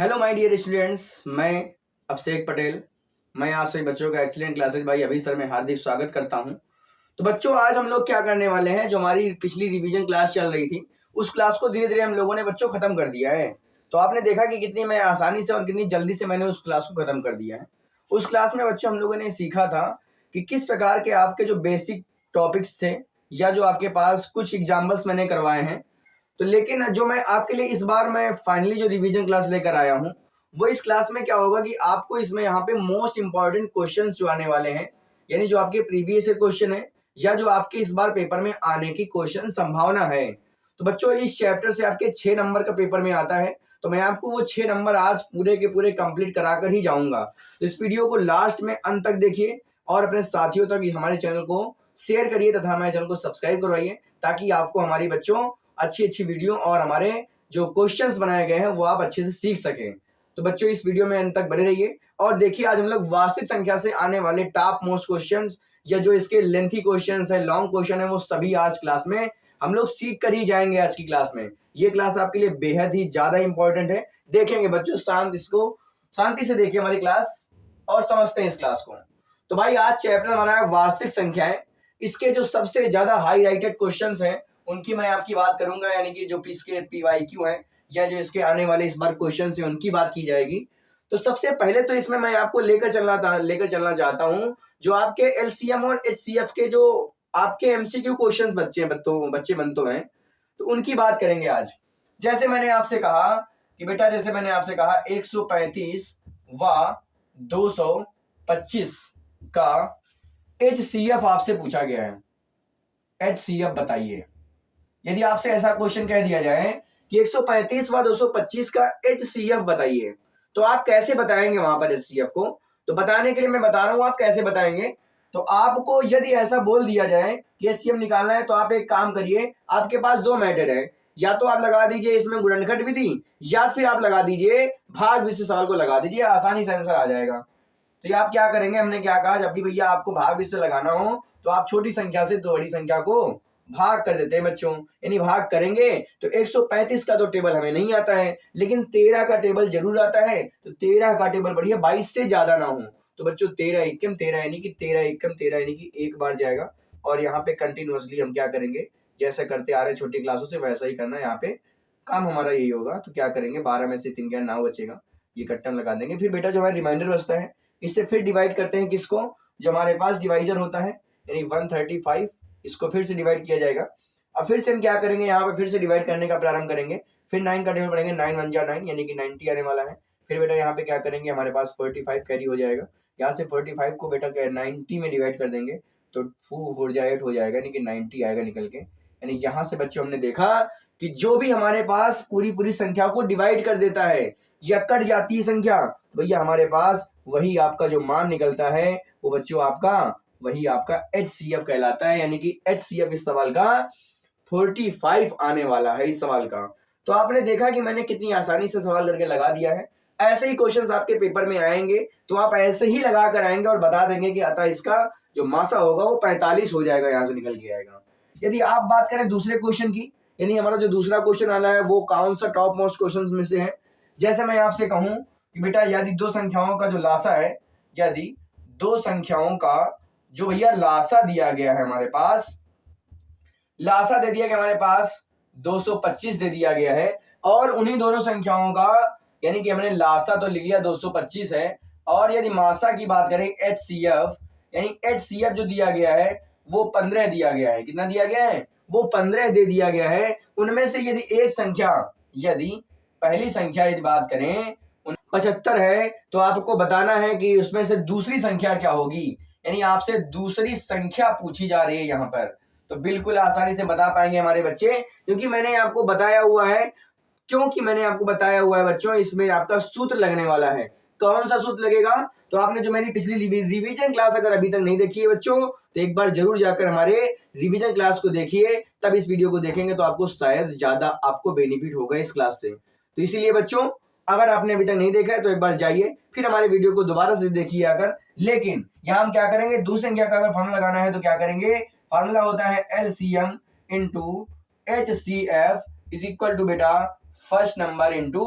Hello my dear students, मैं अभिषेक पटेल। मैं आप सभी बच्चों का एक्सीलेंट क्लासेज भाई अभी सर में हार्दिक स्वागत करता हूं। तो बच्चों, आज हम लोग क्या करने वाले हैं, जो हमारी पिछली रिवीजन क्लास चल रही थी उस क्लास को धीरे धीरे हम लोगों ने बच्चों खत्म कर दिया है। तो आपने देखा कि कितनी मैं आसानी से और कितनी जल्दी से मैंने उस क्लास को खत्म कर दिया है। उस क्लास में बच्चों हम लोगों ने सीखा था कि किस प्रकार के आपके जो बेसिक टॉपिक्स थे या जो आपके पास कुछ एग्जाम्पल्स मैंने करवाए हैं। तो लेकिन जो मैं आपके लिए इस बार मैं फाइनली जो रिवीजन क्लास लेकर आया हूँ, वो इस क्लास में क्या होगा कि आपको इसमें यहाँ पे मोस्ट इंपॉर्टेंट क्वेश्चंस जो आने वाले हैं, यानी जो आपके प्रीवियस ईयर क्वेश्चन है या जो आपके इस बार पेपर में आने की क्वेश्चन संभावना है। तो बच्चों, इस चैप्टर से आपके 6 नंबर का पेपर में आता है। तो मैं आपको वो 6 नंबर आज पूरे के पूरे कंप्लीट कराकर ही जाऊंगा। तो इस वीडियो को लास्ट में अंत तक देखिए और अपने साथियों तक हमारे चैनल को शेयर करिए तथा हमारे चैनल को सब्सक्राइब करवाइए, ताकि आपको हमारी बच्चों अच्छी अच्छी वीडियो और हमारे जो क्वेश्चंस बनाए गए हैं वो आप अच्छे से सीख सकें। तो बच्चों, इस वीडियो में अंत तक बने रहिए और देखिए आज हम लोग वास्तविक संख्या से आने वाले टॉप मोस्ट क्वेश्चंस या जो इसके लेंथी क्वेश्चंस है, लॉन्ग क्वेश्चन है, वो सभी आज क्लास में हम लोग सीख कर ही जाएंगे। आज की क्लास में ये क्लास आपके लिए बेहद ही ज्यादा इंपॉर्टेंट है। देखेंगे बच्चों, इसको शांति से देखिए हमारी क्लास और समझते हैं इस क्लास को। तो भाई, आज चैप्टर हमारा है वास्तविक संख्याएं। इसके जो सबसे ज्यादा हाईलाइटेड क्वेश्चंस हैं उनकी मैं आपकी बात करूंगा, यानी कि जो इसके PYQ है या जो इसके आने वाले इस बार क्वेश्चन है उनकी बात की जाएगी। तो सबसे पहले तो इसमें मैं आपको लेकर चलना चाहता हूं जो आपके LCM और HCF के जो आपके MCQ क्वेश्चंस बच्चे बनते हैं, तो उनकी बात करेंगे आज। जैसे मैंने आपसे कहा कि बेटा, जैसे मैंने आपसे कहा 135 व 225 का HCF आपसे पूछा गया है। HCF बताइए। यदि आपसे ऐसा क्वेश्चन कह दिया जाए कि 135 व 225 का HCF बताइए, तो आप कैसे बताएंगे वहां पर HCF को? तो बताने के लिए मैं बता रहा हूं आप कैसे बताएंगे। तो आपको यदि ऐसा बोल दिया जाए कि HCF निकालना है, तो आप एक काम करिए, आपके पास दो मेथड है। या तो आप लगा दीजिए इसमें गुणनखंड विधि, या फिर आप लगा दीजिए भाग विधि से सवाल को लगा दीजिए, आसानी से आंसर आ जाएगा। तो ये आप क्या करेंगे, हमने क्या कहा, जब भी भैया आपको भाग विधि से लगाना हो तो आप छोटी संख्या से तो बड़ी संख्या को भाग कर देते हैं बच्चों। यानी भाग करेंगे तो 135 का तो टेबल हमें नहीं आता है, लेकिन 13 का टेबल जरूर आता है। तो 13 का टेबल बढ़िया 22 से ज्यादा ना हो। तो बच्चों 13 एकम 13 यानी कि 13 एकम 13 यानी कि एक बार जाएगा। और यहाँ पे कंटिन्यूअसली हम क्या करेंगे, जैसा करते आ रहे छोटी क्लासों से वैसा ही करना है। यहाँ पे काम हमारा यही होगा। तो क्या करेंगे, 12 में से 3 गया 9 बचेगा, ये कट्टन लगा देंगे। फिर बेटा जो हमारा रिमाइंडर बचता है, इससे फिर डिवाइड करते हैं किसको, जो हमारे पास डिवाइजर होता है, यानी 135, इसको फिर से डिवाइड किया जाएगा। अब फिर से हम क्या करेंगे, यहाँ पे फिर से डिवाइड करने का प्रारंभ करेंगे। फिर 9 का टेबल पढ़ेंगे, 9 1 जा 9 यानी कि 90 आने वाला है। फिर बेटा यहाँ पे क्या करेंगे, हमारे पास 45 कैरी हो जाएगा। यहाँ से 45 को बेटा 90 में डिवाइड कर देंगे तो 4 जा 8 हो जाएगा, यानी कि 90 आएगा निकल के। यानी यहाँ से बच्चों हमने देखा कि जो भी हमारे पास पूरी पूरी संख्या को डिवाइड कर देता है या कट जाती है संख्या, भैया हमारे पास वही आपका जो मान निकलता है वो बच्चों आपका वही आपका HCF कहलाता है। यानी कि HCF इस सवाल का 45 आने वाला है इस सवाल का। तो आपने देखा कि मैंने कितनी आसानी से सवाल करके लगा दिया है। ऐसे ही क्वेश्चंस आपके पेपर में आएंगे तो आप ऐसे ही लगा कर आएंगे और बता देंगे कि अतः इसका जो मासा होगा वो 45 हो जाएगा, यहां से निकल के आएगा। यदि आप बात करें दूसरे क्वेश्चन की, यानी हमारा जो दूसरा क्वेश्चन आना है वो कौन सा टॉप मोस्ट क्वेश्चन में से है। जैसे मैं आपसे कहूं कि बेटा यदि दो संख्याओं का जो लासा है, यदि दो संख्याओं का जो भैया लासा दिया गया है हमारे पास, लासा दे दिया गया हमारे पास 225 दे दिया गया है, और उन्हीं दोनों संख्याओं का यानी कि हमने लासा तो लिख लिया 225 है, और यदि मासा की बात करें HCF, यानी HCF जो दिया गया है वो 15 दिया गया है। कितना दिया गया है, वो 15 दे दिया गया है। उनमें से यदि एक संख्या, यदि पहली संख्या यदि बात करें 75 है, तो आपको बताना है कि उसमें से दूसरी संख्या क्या होगी। यानी आपसे दूसरी संख्या पूछी जा रही है यहाँ पर। तो बिल्कुल आसानी से बता पाएंगे हमारे बच्चे, क्योंकि मैंने आपको बताया हुआ है बच्चों, इसमें आपका सूत्र लगने वाला है। कौन सा सूत्र लगेगा, तो आपने जो मेरी पिछली रिवीजन क्लास अगर अभी तक नहीं देखी है बच्चों, तो एक बार जरूर जाकर हमारे रिवीजन क्लास को देखिए, तब इस वीडियो को देखेंगे तो आपको शायद ज्यादा आपको बेनिफिट होगा इस क्लास से। तो इसीलिए बच्चों, अगर आपने अभी तक नहीं देखा है तो एक बार जाइए, फिर हमारे वीडियो को दोबारा से देखिए अगर। लेकिन यहाँ हम क्या करेंगे, दूसरी संख्या का अगर फॉर्मूला लगाना है तो क्या करेंगे, फॉर्मूला होता है LCM into HCF is equal to बेटा first number into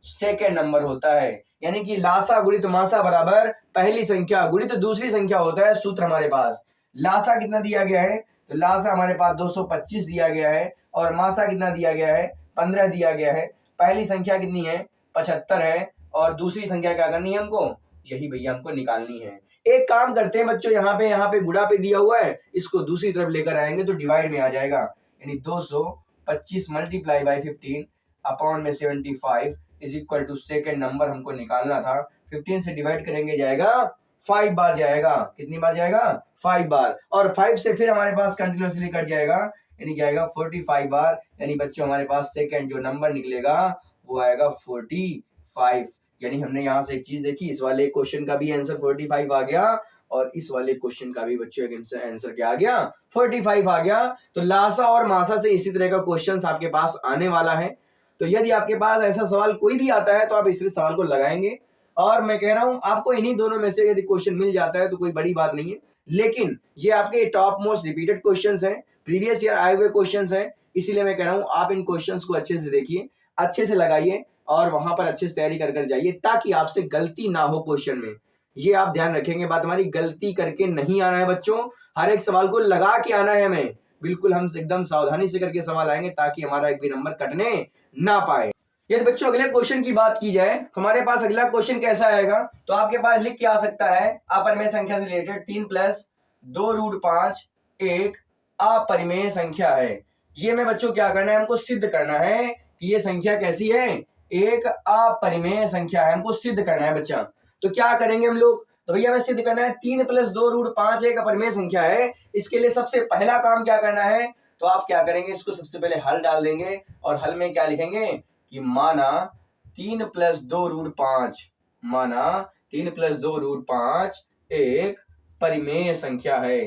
second number होता है। यानी कि लासा गुणित मासा बराबर पहली संख्या गुणित दूसरी संख्या होता है। सूत्र हमारे पास लासा कितना दिया गया है, तो लासा हमारे पास 225 दिया गया है और मासा कितना दिया गया है, 15 दिया गया है। पहली संख्या कितनी है, 75 है और दूसरी संख्या क्या करनी है हमको, यही भैया हमको निकालनी है। एक काम करते हैं बच्चों, यहाँ पे गुणा पे दिया हुआ है, इसको दूसरी तरफ लेकर आएंगे तो डिवाइड में आ जाएगा। यानी 225 मल्टीप्लाई बाई 15 अपॉन में 75 is equal to second number हमको निकालना था। 15 से डिवाइड करेंगे जाएगा 5 बार जाएगा। कितनी बार जाएगा, 5 बार। और 5 से फिर हमारे पास कंटिन्यूसली कट जाएगा, यानी जाएगा 45 बार। यानी बच्चों हमारे पास सेकेंड जो नंबर निकलेगा वो आएगा 45। यानी हमने यहाँ से एक चीज देखी, इस वाले क्वेश्चन का भी आंसर 45 आ गया और इस वाले क्वेश्चन का भी बच्चों एक आंसर क्या आ गया, 45 आ गया। तो लासा और मासा से इसी तरह का क्वेश्चन आपके पास आने वाला है। तो यदि आपके पास ऐसा सवाल कोई भी आता है तो आप इस सवाल को लगाएंगे। और मैं कह रहा हूं आपको इन्हीं दोनों में से यदि क्वेश्चन मिल जाता है तो कोई बड़ी बात नहीं है, लेकिन ये आपके टॉप मोस्ट रिपीटेड क्वेश्चंस हैं, प्रीवियस ईयर आए हुए क्वेश्चंस हैं। इसीलिए मैं कह रहा हूं आप इन क्वेश्चंस को अच्छे से देखिए, अच्छे से लगाइए और वहां पर अच्छे से तैयारी कर जाइए ताकि आपसे गलती ना हो क्वेश्चन में। ये आप ध्यान रखेंगे बात हमारी, गलती करके नहीं आना है बच्चों, हर एक सवाल को लगा के आना है हमें। बिल्कुल हम एकदम सावधानी से करके सवाल आएंगे ताकि हमारा एक भी नंबर कटने ना पाए। यदि बच्चों अगले क्वेश्चन की बात की जाए, हमारे पास अगला क्वेश्चन कैसा आएगा, तो आपके पास लिख के आ सकता है अपरिमेय संख्या से रिलेटेड 3 + 2√5 एक अपरिमेय संख्या है। ये में बच्चों क्या करना है, हमको सिद्ध करना है कि ये संख्या कैसी है, एक अपरिमेय संख्या है, हमको सिद्ध करना है बच्चा। तो क्या करेंगे हम लोग, तो भैया हमें सिद्ध करना है 3 + 2√5 एक अपरिमेय संख्या है। इसके लिए सबसे पहला काम क्या करना है, तो आप क्या करेंगे, इसको सबसे पहले हल डाल देंगे और हल में क्या लिखेंगे कि माना 3 + 2√5, माना 3 + 2√5 एक परिमेय संख्या है,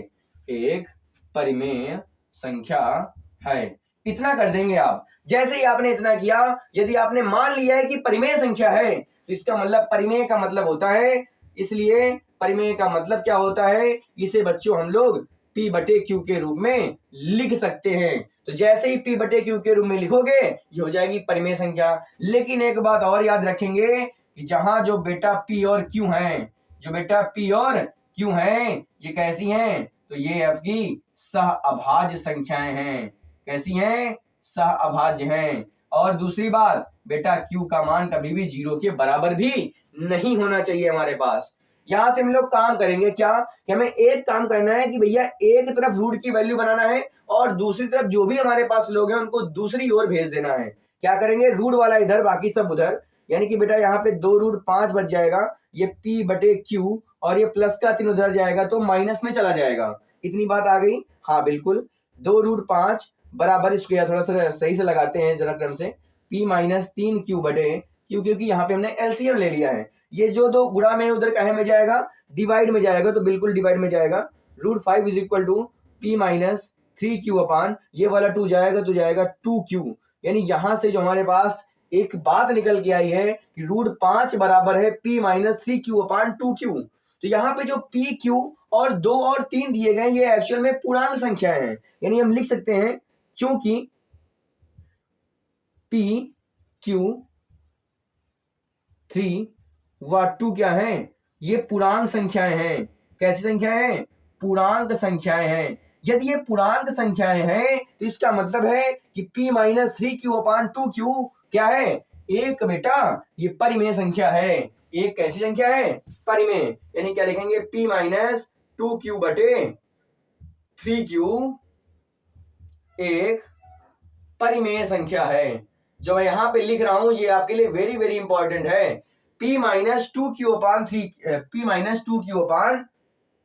एक परिमेय संख्या है। इतना कर देंगे आप। जैसे ही आपने इतना किया, यदि आपने मान लिया है कि परिमेय संख्या है तो इसका मतलब, परिमेय का मतलब होता है, इसलिए परिमेय का मतलब क्या होता है, इसे बच्चों हम लोग P/Q के रूप में लिख सकते हैं। तो जैसे ही P/Q के रूप में लिखोगे ये हो जाएगी परिमेय संख्या। लेकिन एक बात और याद रखेंगे कि जहां जो बेटा P और Q हैं, जो बेटा P और Q हैं ये कैसी हैं, तो ये आपकी सहअभाज्य संख्याएं हैं। कैसी हैं, सहअभाज्य हैं। और दूसरी बात, बेटा Q का मान कभी भी 0 के बराबर भी नहीं होना चाहिए हमारे पास। यहां से हम लोग काम करेंगे क्या, कि हमें एक काम करना है कि भैया एक तरफ रूट की वैल्यू बनाना है और दूसरी तरफ जो भी हमारे पास लोग हैं उनको दूसरी ओर भेज देना है। क्या करेंगे, रूट वाला इधर बाकी सब उधर। यानी कि बेटा यहाँ पे 2√5 बच जाएगा, ये P/Q और ये प्लस का 3 उधर जाएगा तो माइनस में चला जाएगा। इतनी बात आ गई, हाँ बिल्कुल। 2√5 बराबर, इसको या थोड़ा सा सही से लगाते हैं जरा क्रम से, P-3Q/Q, क्योंकि यहाँ पे हमने एलसीएम ले लिया है। ये जो दो गुणा में उधर कहे में जाएगा, डिवाइड में जाएगा, तो बिल्कुल डिवाइड में जाएगा। √5 इज इक्वल टू P-3Q, ये वाला 2 जाएगा तो जाएगा 2Q। यानी यहां से जो हमारे पास एक बात निकल के आई है कि √5 बराबर है P-3Q/2Q। तो यहाँ पे जो PQ और 2 और 3 दिए गए ये एक्चुअल में पूर्णांक संख्या है। यानी हम लिख सकते हैं चूंकि P-Q-3 व 2 क्या है, ये पूर्णांक संख्याएं हैं। कैसी संख्याएं हैं, पूर्णांक संख्याएं हैं। यदि ये पूर्णांक संख्याएं हैं तो इसका मतलब है कि P-3Q/2Q क्या है, एक बेटा ये परिमेय संख्या है। एक कैसी संख्या है, परिमेय। यानी क्या लिखेंगे, P-2Q/3Q एक परिमेय संख्या है। जो मैं यहां पे लिख रहा हूं ये आपके लिए वेरी वेरी इंपॉर्टेंट है। P-2Q/3Q,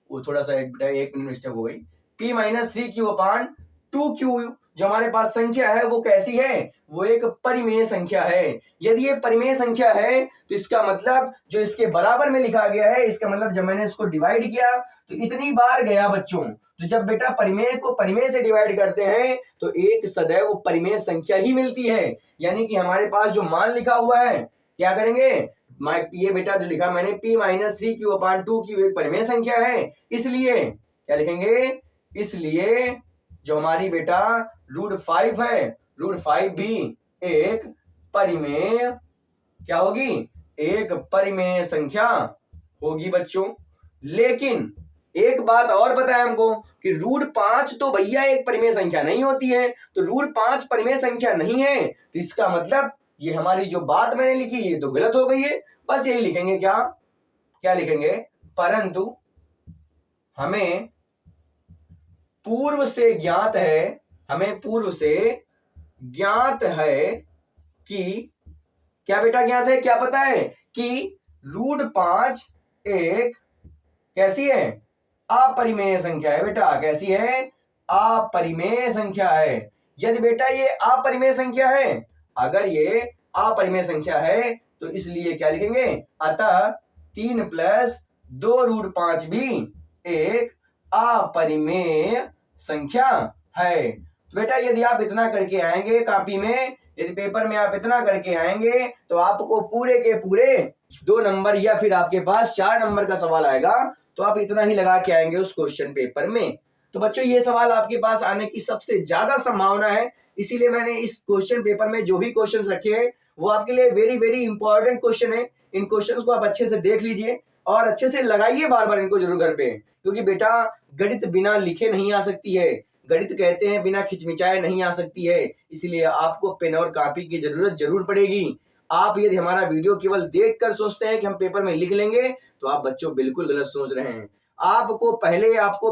वो थोड़ा सा एक मिनट मिस्टेक हो गई। P-3Q/2Q जो हमारे पास संख्या है वो कैसी है, वो एक परिमेय संख्या है। यदि ये परिमेय संख्या है तो इसका मतलब जो इसके बराबर में लिखा गया है, इसका मतलब जब मैंने इसको डिवाइड किया तो इतनी बार गया बच्चों। तो जब बेटा परिमेय को परिमेय से डिवाइड करते हैं तो एक सदैव परिमेय संख्या ही मिलती है। यानी कि हमारे पास जो मान लिखा हुआ है, क्या करेंगे, ये बेटा जो लिखा मैंने P-3Q/2Q एक परिमेय संख्या है, इसलिए क्या लिखेंगे, इसलिए जो हमारी बेटा √5 है, √5 भी एक परिमेय क्या होगी, एक परिमेय संख्या होगी बच्चों। लेकिन एक बात और पता है हमको कि √5 तो भैया एक परिमेय संख्या नहीं होती है, तो √5 परिमेय संख्या नहीं है, तो इसका मतलब ये हमारी जो बात मैंने लिखी ये तो गलत हो गई है। बस यही लिखेंगे, क्या लिखेंगे, परंतु हमें पूर्व से ज्ञात है कि क्या बेटा ज्ञात है, क्या पता है कि √5 एक कैसी है, अपरिमेय संख्या है बेटा। कैसी है, अपरिमेय संख्या है। यदि बेटा ये अपरिमेय संख्या है, अगर ये अपरिमेय संख्या है तो इसलिए क्या लिखेंगे, अतः 3 + 2√5 भी एक अपरिमेय संख्या है। तो बेटा यदि आप इतना करके आएंगे कापी में, यदि पेपर में आप इतना करके आएंगे तो आपको पूरे के पूरे 2 नंबर या फिर आपके पास 4 नंबर का सवाल आएगा, तो आप इतना ही लगा के आएंगे उस क्वेश्चन पेपर में। तो बच्चों ये सवाल आपके पास आने की सबसे ज्यादा संभावना है, इसीलिए मैंने इस क्वेश्चन पेपर में जो भी क्वेश्चंस रखे हैं वो आपके लिए वेरी वेरी इंपॉर्टेंट क्वेश्चन है। इन क्वेश्चंस को आप अच्छे से देख लीजिए और अच्छे से लगाइए बार बार इनको जरूर घर पे, क्योंकि बेटा गणित बिना लिखे नहीं आ सकती है, गणित कहते हैं बिना खिचमिचाए नहीं आ सकती है, इसलिए आपको पेन और कॉपी की जरूरत जरूर पड़ेगी। आप यदि हमारा वीडियो केवल देखकर सोचते हैं कि हम पेपर में लिख लेंगे तो आप बच्चों बिल्कुल गलत सोच रहे हैं। आपको पहले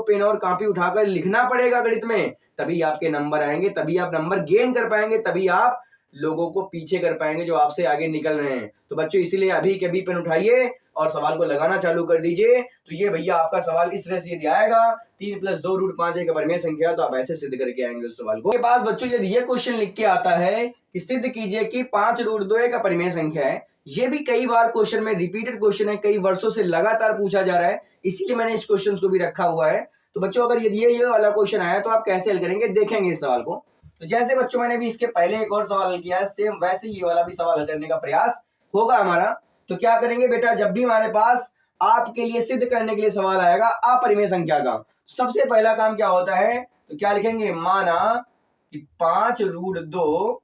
पेन और कॉपी उठाकर लिखना पड़ेगा गणित में, तभी आपके नंबर आएंगे, तभी आप नंबर गेन कर पाएंगे, तभी आप लोगों को पीछे कर पाएंगे जो आपसे आगे निकल रहे हैं। तो बच्चों इसीलिए अभी के अभी पेन उठाइए और सवाल को लगाना चालू कर दीजिए। तो ये भैया आपका सवाल इस तरह से यदि आएगा 3 + 2√5 एक अपरिमेय संख्या, तो आप ऐसे सिद्ध करके आएंगे उस सवाल को। के पास बच्चों यदि ये क्वेश्चन लिख के आता है कि सिद्ध कीजिए कि 5√2 एक अपरिमेय संख्या है, ये भी कई बार क्वेश्चन में रिपीटेड क्वेश्चन है, कई वर्षों से लगातार पूछा जा रहा है, इसीलिए मैंने इस क्वेश्चन को भी रखा हुआ है। तो बच्चों अगर यदि ये वाला क्वेश्चन आया तो आप कैसे हल करेंगे, देखेंगे इस सवाल को। तो जैसे बच्चों मैंने भी इसके पहले एक और सवाल हल किया है, सेम वैसे ये वाला भी सवाल हल करने का प्रयास होगा हमारा। तो क्या करेंगे बेटा, जब भी हमारे पास आपके लिए सिद्ध करने के लिए सवाल आएगा अपरिमेय संख्या का, सबसे पहला काम क्या होता है, तो क्या लिखेंगे, माना कि 5√2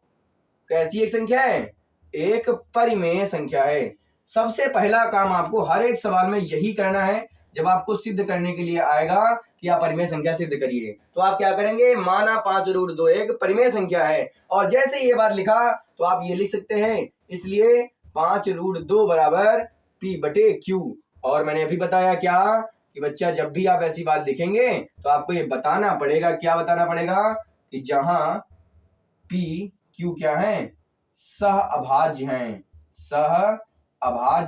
कैसी एक संख्या है, एक परिमेय संख्या है। सबसे पहला काम आपको हर एक सवाल में यही करना है, जब आपको सिद्ध करने के लिए आएगा कि आप परिमेय संख्या सिद्ध करिए, तो आप क्या करेंगे, माना 5√2 एक परिमेय संख्या है, और जैसे ये बात लिखा तो आप ये लिख सकते हैं, इसलिए 5√2 बराबर P/Q। और मैंने अभी बताया क्या कि बच्चा जब भी आप ऐसी बात लिखेंगे तो आपको ये बताना पड़ेगा, क्या बताना पड़ेगा, कि जहां P/Q क्या है, सह अभाज्य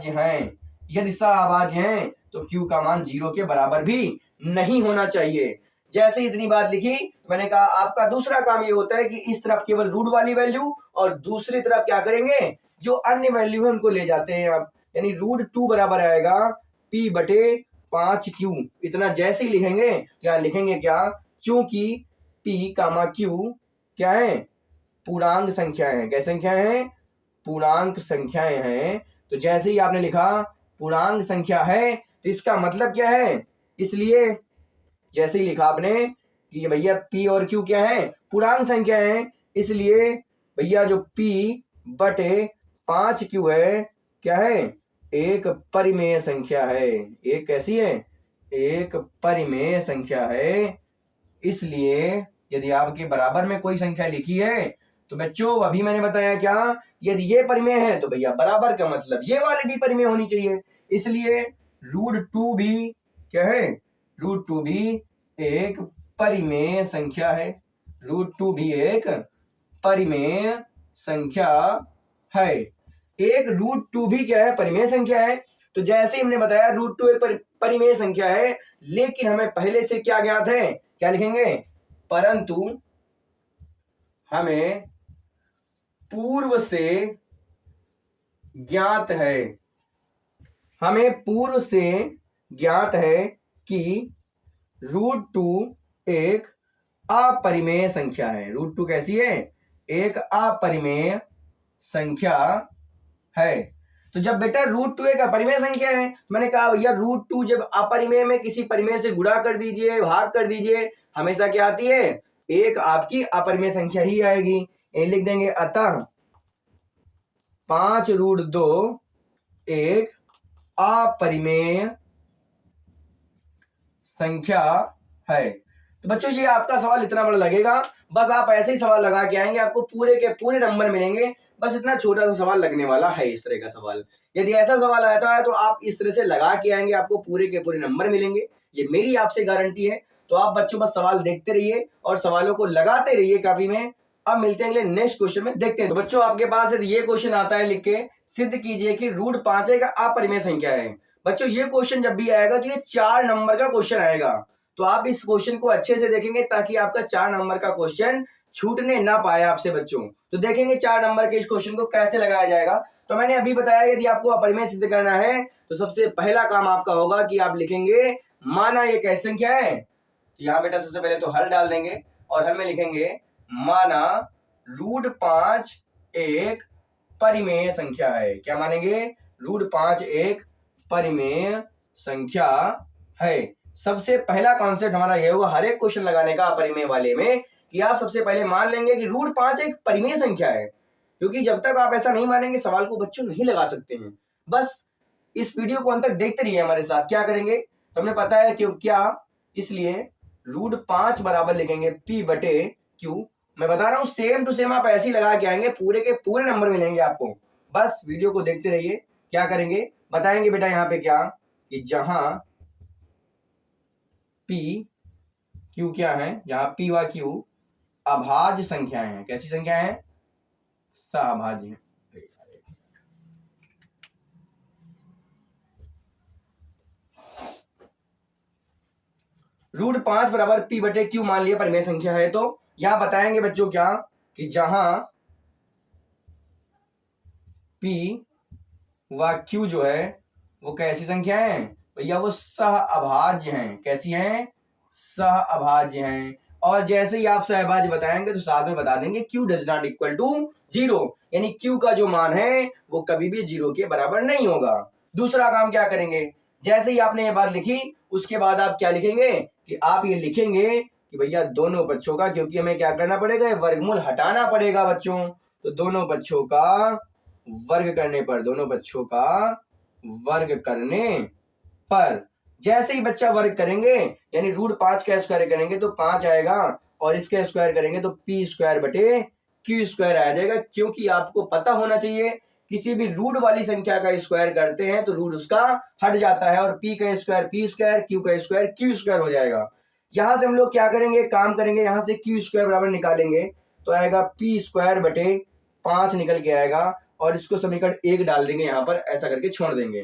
हैं। यदि सह अभाज्य हैं तो Q का मान 0 के बराबर भी नहीं होना चाहिए। जैसे इतनी बात लिखी, मैंने कहा आपका दूसरा काम ये होता है कि इस तरफ केवल रूट वाली वैल्यू और दूसरी तरफ क्या करेंगे, जो अन्य वैल्यू है उनको ले जाते हैं आप, यानी √2 बराबर आएगा P/5Q। इतना जैसे ही लिखेंगे क्या लिखेंगे, क्या, चूंकि P, Q क्या है, पूर्णांक संख्याएं हैं। कैसे संख्याएं हैं, पूर्णांक संख्याएं हैं। तो जैसे ही आपने लिखा पूर्णांक संख्या है तो इसका मतलब क्या है, इसलिए जैसे ही लिखा आपने कि भैया P और Q क्या है, पूर्णांक संख्या है, इसलिए भैया जो P/5Q है क्या है, एक परिमेय संख्या है। एक कैसी है, एक परिमेय संख्या है। इसलिए यदि आपके बराबर में कोई संख्या लिखी है तो बच्चों अभी मैंने बताया क्या, यदि ये परिमेय है तो भैया बराबर का मतलब ये वाली भी परिमेय होनी चाहिए, इसलिए √2 भी क्या है, √2 भी एक परिमेय संख्या है। √2 भी एक परिमेय संख्या है। एक √2 भी क्या है, परिमेय संख्या है। तो जैसे हमने बताया √2 एक परिमेय संख्या है, लेकिन हमें पहले से क्या ज्ञात है, क्या लिखेंगे, परंतु हमें पूर्व से ज्ञात है, कि √2 एक अपरिमेय संख्या है। √2 कैसी है, एक अपरिमेय संख्या है। तो जब बेटा √2 एक अपरिमेय संख्या है, मैंने कहा भैया √2 जब अपरिमेय में किसी परिमेय से गुणा कर दीजिए, भाग कर दीजिए, हमेशा क्या आती है, एक आपकी अपरिमेय संख्या ही आएगी। ये लिख देंगे, अतः 5√2 एक अपरिमेय संख्या है। तो बच्चों ये आपका सवाल इतना बड़ा लगेगा, बस आप ऐसे ही सवाल लगा के आएंगे, आपको पूरे के पूरे नंबर मिलेंगे। बस इतना छोटा सा सवाल लगने वाला है इस तरह का सवाल। यदि ऐसा सवाल आता है तो आप इस तरह से लगा के आएंगे, आपको पूरे के पूरे नंबर मिलेंगे, ये मेरी आपसे गारंटी है। तो आप बच्चों बस सवाल देखते रहिए और सवालों को लगाते रहिए कॉपी में। अब मिलते हैं अगले नेक्स्ट क्वेश्चन में, देखते हैं। तो बच्चों आपके पास ये क्वेश्चन आता है, लिख के सिद्ध कीजिए कि √5 एक अपरिमेय संख्या है। बच्चों ये क्वेश्चन जब भी आएगा तो ये 4 नंबर का क्वेश्चन आएगा, तो आप इस क्वेश्चन को अच्छे से देखेंगे ताकि आपका 4 नंबर का क्वेश्चन छूटने ना पाए आपसे बच्चों। तो देखेंगे 4 नंबर के इस क्वेश्चन को कैसे लगाया जाएगा। तो मैंने अभी बताया यदि आपको अपरिमेय सिद्ध करना है तो सबसे पहला काम आपका होगा कि आप लिखेंगे माना ये कैसी संख्या है। तो यहाँ बेटा सबसे पहले तो हल डाल देंगे और हल में लिखेंगे माना √5 एक परिमेय संख्या है। क्या मानेंगे? √5 एक परिमेय संख्या है। सबसे पहला कॉन्सेप्ट हमारा यह होगा हर एक क्वेश्चन लगाने का अपरिमेय वाले में, कि आप सबसे पहले मान लेंगे कि √5 एक परिमेय संख्या है, क्योंकि जब तक आप ऐसा नहीं मानेंगे सवाल को बच्चों नहीं लगा सकते हैं। बस इस वीडियो को अंत तक देखते रहिए हमारे साथ। क्या करेंगे तो हमें पता है क्यों क्या, इसलिए √5 बराबर लिखेंगे P/Q। मैं बता रहा हूं सेम टू सेम आप ऐसे ही लगा के आएंगे, पूरे के पूरे नंबर मिलेंगे आपको। बस वीडियो को देखते रहिए। क्या करेंगे बताएंगे बेटा यहाँ पे क्या, कि जहां P Q क्या है, जहां P व Q अभाज्य संख्याएं हैं। कैसी संख्या है? सहअभाज्य है। √5 बराबर P/Q मान लिया परिमेय संख्या है। तो यहां बताएंगे बच्चों क्या, कि जहां P व Q जो है वो कैसी संख्या है भैया, वो सहअभाज्य हैं। कैसी हैं? सहअभाज्य हैं। और जैसे ही आप सहअभाज्य बताएंगे तो साथ में बता देंगे Q does not equal to 0, यानी Q का जो मान है वो कभी भी 0 के बराबर नहीं होगा। दूसरा काम क्या करेंगे, जैसे ही आपने ये बात लिखी उसके बाद आप क्या लिखेंगे, कि आप ये लिखेंगे कि भैया दोनों पक्षों का, क्योंकि हमें क्या करना पड़ेगा, वर्गमूल हटाना पड़ेगा बच्चों। तो दोनों पक्षों का वर्ग करने पर, दोनों पक्षों का वर्ग करने पर, जैसे ही बच्चा वर्ग करेंगे यानी √5 का स्क्वायर करेंगे तो 5 आएगा, और इसका स्क्वायर करेंगे तो P²/Q² आ जाएगा। क्योंकि आपको पता होना चाहिए किसी भी रूट वाली संख्या का स्क्वायर करते हैं तो रूट उसका हट जाता है, और P का स्क्वायर P², Q का स्क्वायर Q² हो जाएगा। यहां से हम लोग क्या करेंगे, काम करेंगे, यहां से Q² बराबर निकालेंगे तो आएगा P²/5 निकल के आएगा, और इसको समीकरण 1 डाल देंगे यहां पर, ऐसा करके छोड़ देंगे।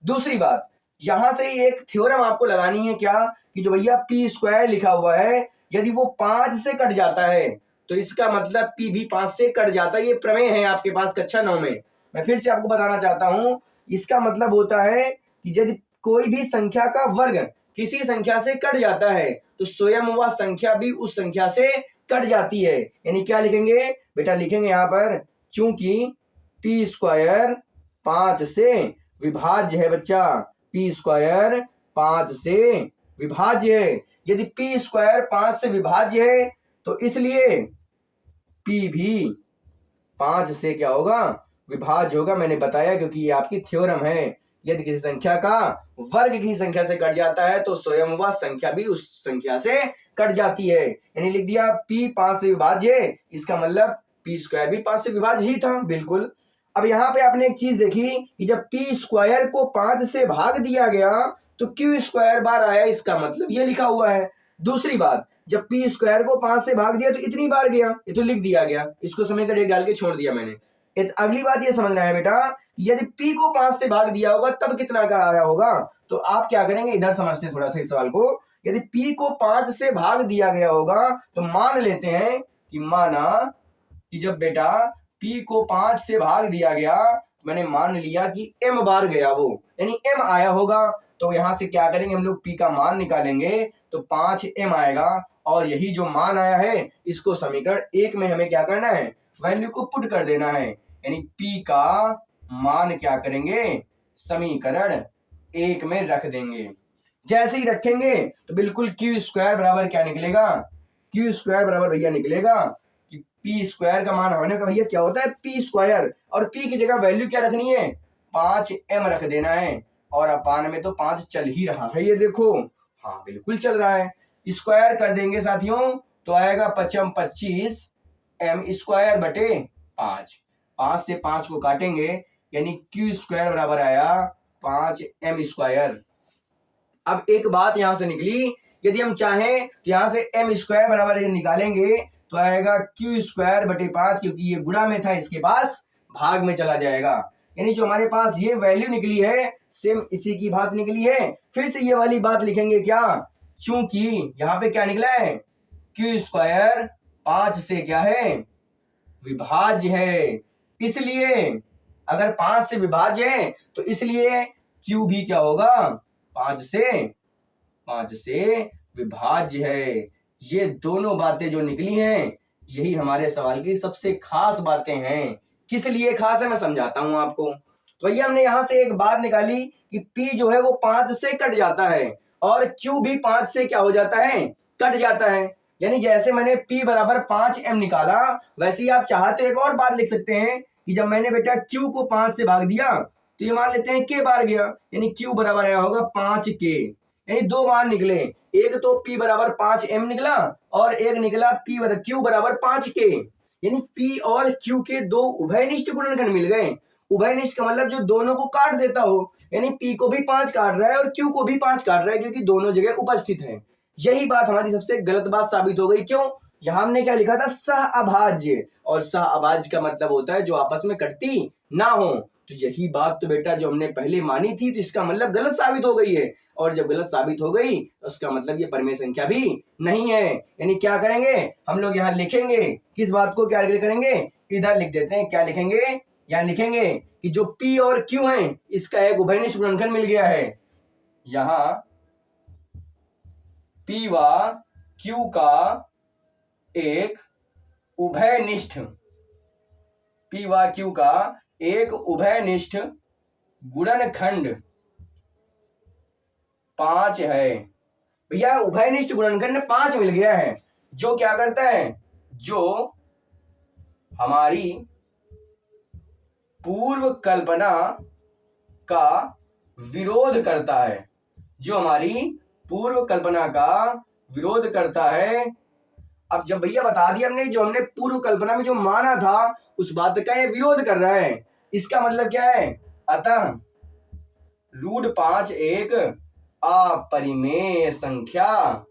दूसरी बात, यहां से ही एक थ्योरम आपको लगानी है क्या, कि जो भैया P² लिखा हुआ है यदि वो 5 से कट जाता है तो इसका मतलब P भी 5 से कट जाता है। ये प्रमेय है आपके पास कक्षा 9 में। मैं फिर से आपको बताना चाहता हूं, इसका मतलब होता है कि यदि कोई भी संख्या का वर्ग किसी संख्या से कट जाता है तो स्वयं वह संख्या भी उस संख्या से कट जाती है। यानी क्या लिखेंगे बेटा, लिखेंगे यहां पर चूंकि P² 5 से विभाज्य है बच्चा, P² 5 से विभाज्य है। यदि P² 5 से विभाज्य है तो इसलिए P भी 5 से क्या होगा, विभाज्य होगा। मैंने बताया क्योंकि ये आपकी थ्योरम है। यदि किसी संख्या का वर्ग किसी संख्या से कट जाता है तो स्वयं वह संख्या भी उस संख्या से कट जाती है। यानी लिख दिया P 5 से विभाज्य है, इसका मतलब P² भी 5 से विभाज्य ही था। बिल्कुल। अब यहाँ पे आपने एक चीज देखी कि जब P² को 5 से भाग दिया गया तो Q² बार आया, इसका मतलब ये लिखा हुआ है। दूसरी बात, जब P² को 5 से भाग दिया तो इतनी बार गया, ये तो लिख दिया गया, इसको समीकरण 1 डाल के छोड़ दिया मैंने। अगली बात ये समझना है बेटा, यदि P को 5 से भाग दिया होगा तब कितना का आया होगा। तो आप क्या करेंगे, इधर समझते हैं थोड़ा सा इस सवाल को। यदि P को 5 से भाग दिया गया होगा तो मान लेते हैं कि माना कि जब बेटा P को 5 से भाग दिया गया, मैंने मान लिया कि m बार गया वो, यानी m आया होगा। तो यहां से क्या करेंगे हम लोग, P का मान निकालेंगे तो 5m आएगा, और यही जो मान आया है इसको समीकरण 1 में हमें क्या करना है, वैल्यू को पुट कर देना है। यानी P का मान क्या करेंगे, समीकरण 1 में रख देंगे। जैसे ही रखेंगे तो बिल्कुल Q² बराबर क्या निकलेगा, Q² बराबर भैया निकलेगा कि पी स्क्वायर का मान होने का भैया क्या होता है पी स्क्वायर, और पी की जगह वैल्यू क्या रखनी है 5m रख देना है, और अपान में तो 5 चल ही रहा है, ये देखो हाँ बिल्कुल चल रहा है। स्क्वायर कर देंगे साथियों तो आएगा 25 m स्क्वायर बटे 5, 5 से 5 को काटेंगे यानी क्यू स्क्वायर बराबर आया 5m स्क्वायर। अब एक बात यहां से निकली, यदि हम चाहें तो यहां से m स्क्वायर बराबर निकालेंगे तो आएगा क्यू स्क्वायर बटे 5, क्योंकि ये गुणा में था इसके पास भाग में चला जाएगा, यानी जो हमारे पास ये वैल्यू निकली है सेम इसी की बात निकली है। फिर से ये वाली बात लिखेंगे क्या, चूंकि यहाँ पे क्या निकला है क्यू स्क्वायर 5 से क्या है विभाज्य है, इसलिए अगर 5 से विभाज्य है तो इसलिए क्यू भी क्या होगा 5 से विभाज्य है। ये दोनों बातें जो निकली हैं यही हमारे सवाल की सबसे खास बातें हैं। किस लिए खास है मैं समझाता हूं आपको। तो भैया हमने यहां से एक बात निकाली कि P जो है वो 5 से कट जाता है और Q भी 5 से क्या हो जाता है कट जाता है, यानी जैसे मैंने P बराबर 5m निकाला वैसे ही आप चाहते एक और बात लिख सकते हैं कि जब मैंने बेटा Q को 5 से भाग दिया तो ये मान लेते हैं K बार गया, यानी Q बराबर आया होगा 5K, यानी दो मान निकले, एक तो P बराबर 5m निकला और एक निकला Q बराबर 5K, यानी P और Q के दो उभयनिष्ठ गुणनखंड मिल गए। उभयनिष्ठ का मतलब जो दोनों को काट देता हो, यानी P को भी 5 काट रहा है और Q को भी 5 काट रहा है क्योंकि दोनों जगह उपस्थित है। यही बात हमारी सबसे गलत बात साबित हो गई। क्यों, यहां हमने क्या लिखा था सह अभाज्य, और सह अभाज्य का मतलब होता है जो आपस में कटती ना हो। तो यही बात तो बेटा जो हमने पहले मानी थी तो इसका मतलब गलत साबित हो गई है, और जब गलत साबित हो गई तो उसका मतलब ये परिमेय संख्या भी नहीं है। यानी क्या करेंगे हम लोग यहाँ लिखेंगे किस बात को, क्या करेंगे इधर लिख देते हैं, क्या लिखेंगे यहाँ लिखेंगे कि जो P और Q है इसका एक उभयनिष्ठ गुणनखंड मिल गया है। यहाँ P व Q का एक उभयनिष्ठ P व Q का एक उभयनिष्ठ गुणनखंड 5 है। भैया उभयनिष्ठ गुणनखंड 5 मिल गया है, जो क्या करता है, जो हमारी पूर्व कल्पना का विरोध करता है, जो हमारी पूर्व कल्पना का विरोध करता है। अब जब भैया बता दिया हमने जो हमने पूर्व कल्पना में जो माना था उस बात का ये विरोध कर रहा है, इसका मतलब क्या है, अतः √5 एक अपरिमेय संख्या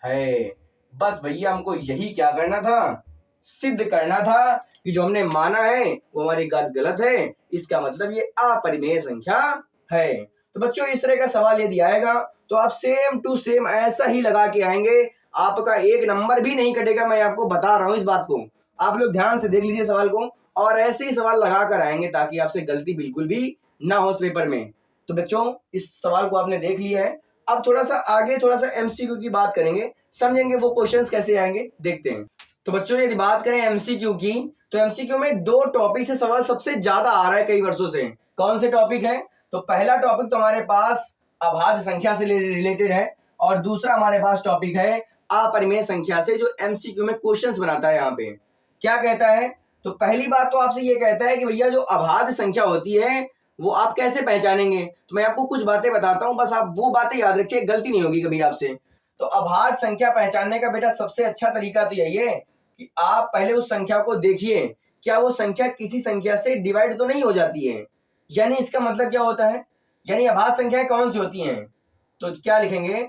है। बस भैया हमको यही क्या करना था, सिद्ध करना था कि जो हमने माना है वो हमारी बात गलत है, इसका मतलब ये अपरिमेय संख्या है। तो बच्चों इस तरह का सवाल यदि आएगा तो आप सेम टू सेम ऐसा ही लगा के आएंगे, आपका एक नंबर भी नहीं कटेगा, मैं आपको बता रहा हूं इस बात को। आप लोग ध्यान से देख लीजिए सवाल को, और ऐसे ही सवाल लगा कर आएंगे ताकि आपसे गलती बिल्कुल भी ना हो उस पेपर में। तो बच्चों इस सवाल को आपने देख लिया है, अब थोड़ा सा आगे थोड़ा सा एमसीक्यू की बात करेंगे, समझेंगे वो क्वेश्चंस कैसे आएंगे, देखते हैं। तो बच्चों यदि बात करें एमसीक्यू की तो एमसीक्यू में दो टॉपिक से सवाल सबसे ज्यादा आ रहा है कई वर्षों से। कौन से टॉपिक है, तो पहला टॉपिक तो हमारे पास अभाज्य संख्या से रिलेटेड है, और दूसरा हमारे पास टॉपिक है अपरिमेय संख्या से, जो एमसीक्यू में क्वेश्चंस बनाता है। यहाँ पे क्या कहता है, तो पहली बात तो आपसे ये कहता है कि भैया जो अभाज्य संख्या होती है वो आप कैसे पहचानेंगे। तो मैं आपको कुछ बातें बताता हूं, बस आप वो बातें याद रखिए, गलती नहीं होगी कभी आपसे। तो अभाज्य संख्या पहचानने का बेटा सबसे अच्छा तरीका तो यही है कि आप पहले उस संख्या को देखिए क्या वो संख्या किसी संख्या से डिवाइड तो नहीं हो जाती है। यानी इसका मतलब क्या होता है, यानी अभाज्य संख्याएं कौन सी होती हैं, तो क्या लिखेंगे,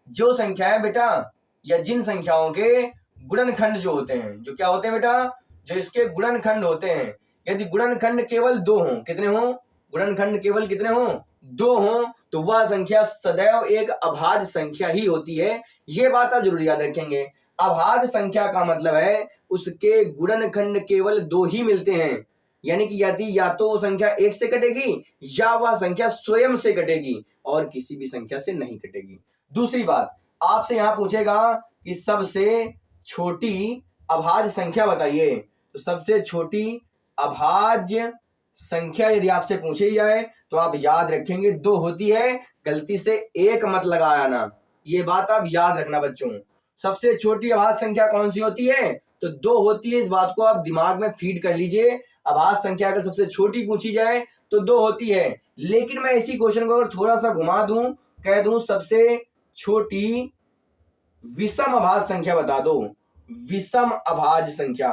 जो संख्याएं बेटा या जिन संख्याओं के गुणनखंड जो होते हैं, जो क्या होते हैं बेटा, जो इसके गुणनखंड होते हैं, यदि गुणनखंड केवल 2 हों, कितने हों, गुणनखंड केवल कितने हों, 2 हों, तो वह संख्या सदैव एक अभाज्य संख्या ही होती है। ये बात आप जरूर याद रखेंगे। अभाज्य संख्या का मतलब है उसके गुणनखंड केवल 2 ही मिलते हैं, यानी कि यदि या तो वो संख्या 1 से कटेगी या वह संख्या स्वयं से कटेगी और किसी भी संख्या से नहीं कटेगी। दूसरी बात आपसे यहां पूछेगा कि सबसे छोटी अभाज्य संख्या बताइए, तो सबसे छोटी अभाज्य संख्या यदि आपसे पूछी जाए तो आप याद रखेंगे 2 होती है, गलती से 1 मत लगाना, ये बात आप याद रखना बच्चों। सबसे छोटी अभाज्य संख्या कौन सी होती है, तो 2 होती है। इस बात को आप दिमाग में फीड कर लीजिए। अभाज्य संख्या अगर सबसे छोटी पूछी जाए तो 2 होती है। लेकिन मैं इसी क्वेश्चन को अगर थोड़ा सा घुमा दूं, कह दूं सबसे छोटी विषम अभाज्य संख्या बता दो, विषम अभाज्य संख्या,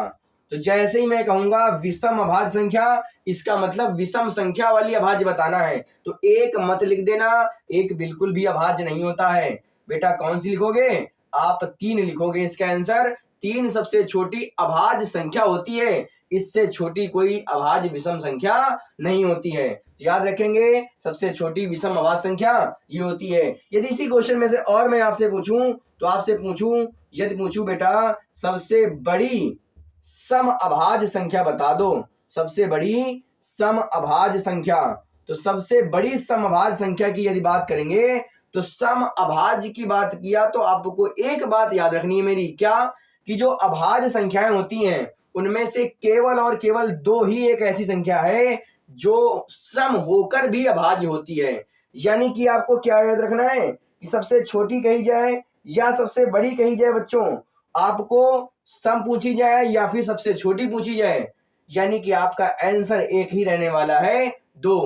तो जैसे ही मैं कहूंगा विषम अभाज्य संख्या, इसका मतलब विषम संख्या वाली अभाज्य बताना है। तो एक मत लिख देना, एक बिल्कुल भी अभाज्य नहीं होता है। बेटा कौन सी लिखोगे? आप 3 लिखोगे इसका आंसर। 3 सबसे छोटी अभाज्य संख्या होती है, इससे छोटी कोई अभाज्य विषम संख्या नहीं होती है। याद रखेंगे, सबसे छोटी विषम अभाज्य संख्या ये होती है। यदि इसी क्वेश्चन में से और मैं आपसे पूछूं, तो आपसे पूछूं, यदि पूछूं बेटा सबसे बड़ी सम अभाज्य संख्या बता दो, सबसे बड़ी सम अभाज्य संख्या, तो सबसे बड़ी सम अभाज्य संख्या की यदि बात करेंगे तो सम अभाज्य की बात किया तो आपको एक बात याद रखनी है मेरी, क्या? कि जो अभाज्य संख्याएं होती हैं उनमें से केवल और केवल 2 ही एक ऐसी संख्या है जो सम होकर भी अभाज्य होती है। यानी कि आपको क्या याद रखना है कि सबसे छोटी कही जाए या सबसे बड़ी कही जाए बच्चों, आपको सम पूछी जाए या फिर सबसे छोटी पूछी जाए, यानी कि आपका आंसर एक ही रहने वाला है 2।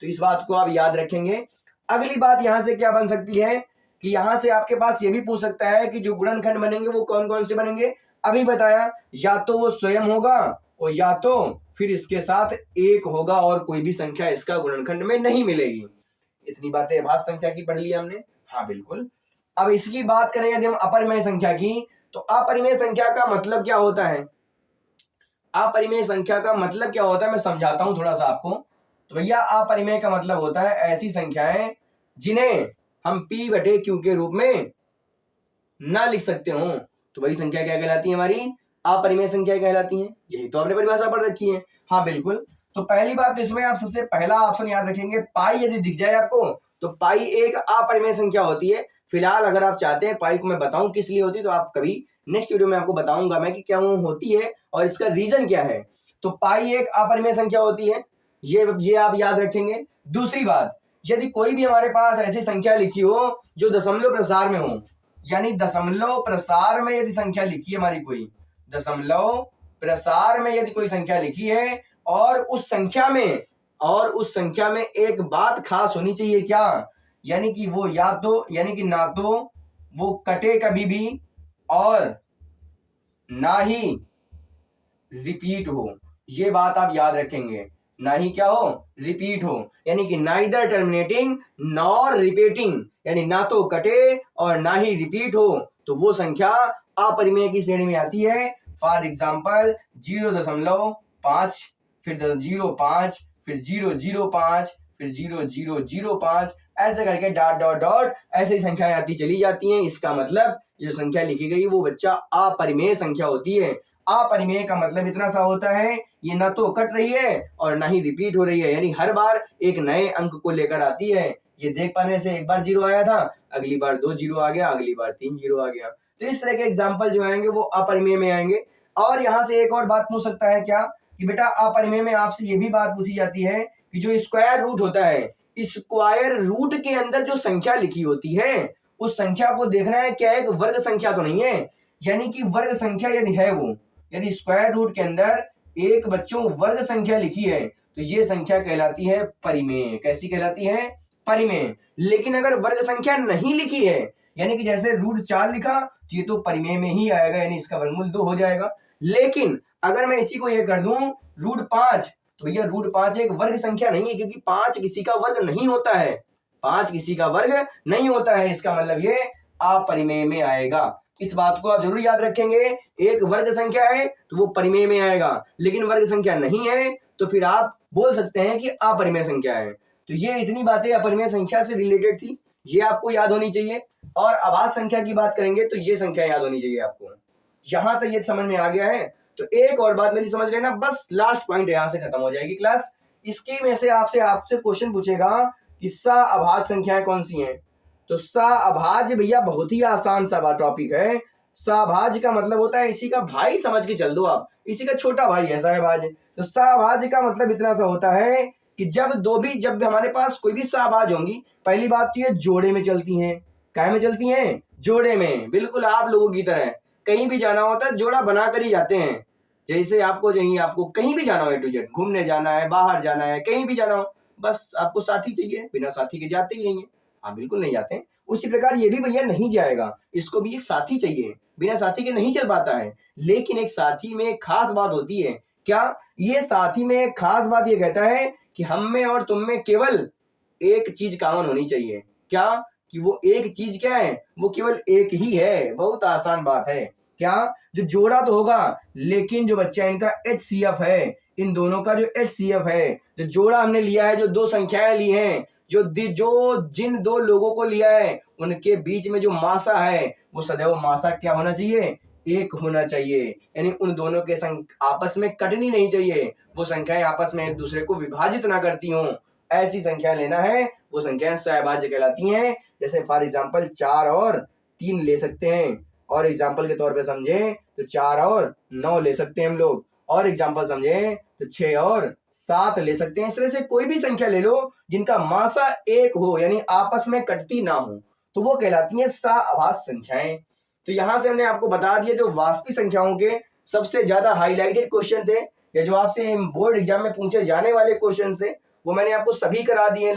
तो इस बात को आप याद रखेंगे। अगली बात यहां से क्या बन सकती है कि यहां से आपके पास ये भी पूछ सकता है कि जो गुणनखंड बनेंगे वो कौन कौन से बनेंगे। अभी बताया, या तो वो स्वयं होगा और या तो फिर इसके साथ 1 होगा और कोई भी संख्या इसका गुणनखंड में नहीं मिलेगी। इतनी बातें अभाज्य संख्या की पढ़ ली हमने। हाँ बिल्कुल। अब इसकी बात करें यदि हम अपरिमेय संख्या की, तो अपरिमेय संख्या का मतलब क्या होता है? अपरिमेय संख्या का मतलब क्या होता है मैं समझाता हूं थोड़ा सा आपको। तो भैया अपरिमेय का मतलब होता है ऐसी संख्याएं जिन्हें हम p बटे q के रूप में ना लिख सकते हो, तो वही संख्या क्या कहलाती है? हमारी अपरिमेय संख्या कहलाती है। यही तो आपने परिभाषा पढ़ रखी है। हाँ बिल्कुल। तो पहली बात इसमें आप सबसे पहला ऑप्शन याद रखेंगे, पाई यदि दिख जाए आपको तो पाई एक अपरिमेय संख्या होती है। फिलहाल अगर आप चाहते हैं पाई को मैं बताऊं किस लिए होती है, तो आप कभी नेक्स्ट वीडियो में आपको बताऊंगा मैं कि क्या वो होती है और इसका रीजन क्या है। तो पाई एक अपरिमेय संख्या होती है, ये आप याद रखेंगे। दूसरी बात, यदि कोई भी हमारे पास ऐसी संख्या लिखी हो जो दशमलव प्रसार में हो, यानी दशमलव प्रसार में यदि संख्या लिखी है हमारी, कोई दशमलव प्रसार में यदि कोई संख्या लिखी है और उस संख्या में एक बात खास होनी चाहिए, क्या? यानी कि वो या तो यानी कि ना तो वो कटे कभी भी और ना ही रिपीट हो। ये बात आप याद रखेंगे, ना ही क्या हो? रिपीट हो। यानी कि नाइदर टर्मिनेटिंग नॉर रिपीटिंग, यानी ना तो कटे और ना ही रिपीट हो, तो वो संख्या अपरिमेय की श्रेणी में आती है। फॉर एग्जाम्पल 0.5, फिर 0.5, फिर 0.05, फिर 0.005, ऐसे करके डॉट डॉट डॉट ऐसे ही संख्याएं आती चली जाती हैं। इसका मतलब जो संख्या लिखी गई वो बच्चा अपरिमेय संख्या होती है। अपरिमेय का मतलब इतना सा होता है, ये ना तो कट रही है और ना ही रिपीट हो रही है, यानी हर बार एक नए अंक को लेकर आती है। ये देख पाने से एक बार 0 आया था, अगली बार 2 0 आ गया, अगली बार 3 0 आ गया। तो इस तरह के एग्जाम्पल जो आएंगे वो अपरिमेय में आएंगे। और यहाँ से एक और बात पूछ सकता है क्या कि बेटा अपरिमेय में आपसे ये भी बात पूछी जाती है कि जो स्क्वायर रूट होता है, स्क्वायर रूट के अंदर जो संख्या लिखी होती है उस संख्या को देखना है क्या एक वर्ग संख्या तो नहीं है। यानी कि वर्ग संख्या यदि है वो, यदि स्क्वायर रूट के अंदर एक बच्चों वर्ग संख्या लिखी है तो ये संख्या कहलाती है परिमेय। कैसी कहलाती है? परिमेय। लेकिन अगर वर्ग संख्या नहीं लिखी है, यानी कि जैसे √4 लिखा तो ये तो परिमेय में ही आएगा, यानी इसका वर्गमूल 2 हो जाएगा। लेकिन अगर मैं इसी को ये कर दूं √5, तो ये √5 एक वर्ग संख्या नहीं है, क्योंकि 5 किसी का वर्ग नहीं होता है। 5 किसी का वर्ग नहीं होता है, इसका मतलब ये अपरिमेय में आएगा। इस बात को आप जरूर याद रखेंगे। एक वर्ग संख्या है तो वो परिमेय में आएगा, लेकिन वर्ग संख्या नहीं है तो फिर आप बोल सकते हैं कि अपरिमेय संख्या है। तो ये इतनी बातें अपरिमेय संख्या से रिलेटेड थी, ये आपको याद होनी चाहिए। और अभाज्य संख्या की बात करेंगे तो ये संख्या याद होनी चाहिए आपको। यहां तक ये समझ में आ गया है? तो एक और बात मेरी समझ लेना, बस लास्ट पॉइंट यहां से खत्म हो जाएगी क्लास। इसके में से आपसे क्वेश्चन पूछेगा कि अभाज्य संख्याएं कौन सी हैं। तो अभाज्य भैया बहुत ही आसान सा टॉपिक है। अभाज्य का मतलब होता है इसी का भाई समझ के चल दो आप, इसी का छोटा भाई है अभाज्य। तो अभाज्य का मतलब इतना सा होता है कि जब हमारे पास कोई भी अभाज्य होंगी, पहली बात तो ये जोड़े में चलती हैं। काय में चलती हैं? जोड़े में, बिल्कुल आप लोगों की तरह। कहीं भी जाना होता है जोड़ा बनाकर ही जाते हैं। जैसे आपको कहीं भी जाना हो, A to Z घूमने जाना है, बाहर जाना है, कहीं भी जाना हो, बस आपको साथी चाहिए, बिना साथी के जाते ही नहीं है, आप बिल्कुल नहीं जाते। उसी प्रकार ये भी भैया नहीं जाएगा, इसको भी एक साथी चाहिए, बिना साथी के नहीं चल पाता है। लेकिन एक साथी में एक खास बात होती है, क्या? ये साथी में एक खास बात ये कहता है कि हम में और तुम में केवल एक चीज कॉमन होनी चाहिए। क्या? कि वो एक चीज क्या है? वो केवल एक ही है। बहुत आसान बात है। क्या? जो जोड़ा तो होगा, लेकिन जो बच्चा इनका HCF है, इन दोनों का जो HCF है, जो जोड़ा हमने लिया है, जो दो संख्याएं ली हैं, जो जिन दो लोगों को लिया है, उनके बीच में जो मासा है, वो सदैव मासा क्या होना चाहिए? एक होना चाहिए। यानी उन दोनों के आपस में कटनी नहीं चाहिए, वो संख्याएं आपस में एक दूसरे को विभाजित ना करती हों, ऐसी संख्या लेना है, वो संख्याएं सहभाज्य कहलाती हैं। जैसे फॉर एग्जाम्पल 4 और 3 ले सकते हैं, और एग्जाम्पल के तौर पे समझे तो 4 और 9 ले सकते हैं हम लोग, और एग्जाम्पल समझे तो 6 और 7 ले सकते हैं। इस तरह से कोई भी संख्या ले लो जिनका मासा एक हो, यानी आपस में कटती ना हो, तो वो कहलाती हैं सआभाज्य संख्याएं। तो यहां से हमने आपको बता दिया जो वास्तविक संख्याओं के सबसे ज्यादा हाईलाइटेड क्वेश्चन थे, या जो आपसे बोर्ड एग्जाम में पूछे जाने वाले क्वेश्चन थे, वो मैंने आपको सभी करा दिए।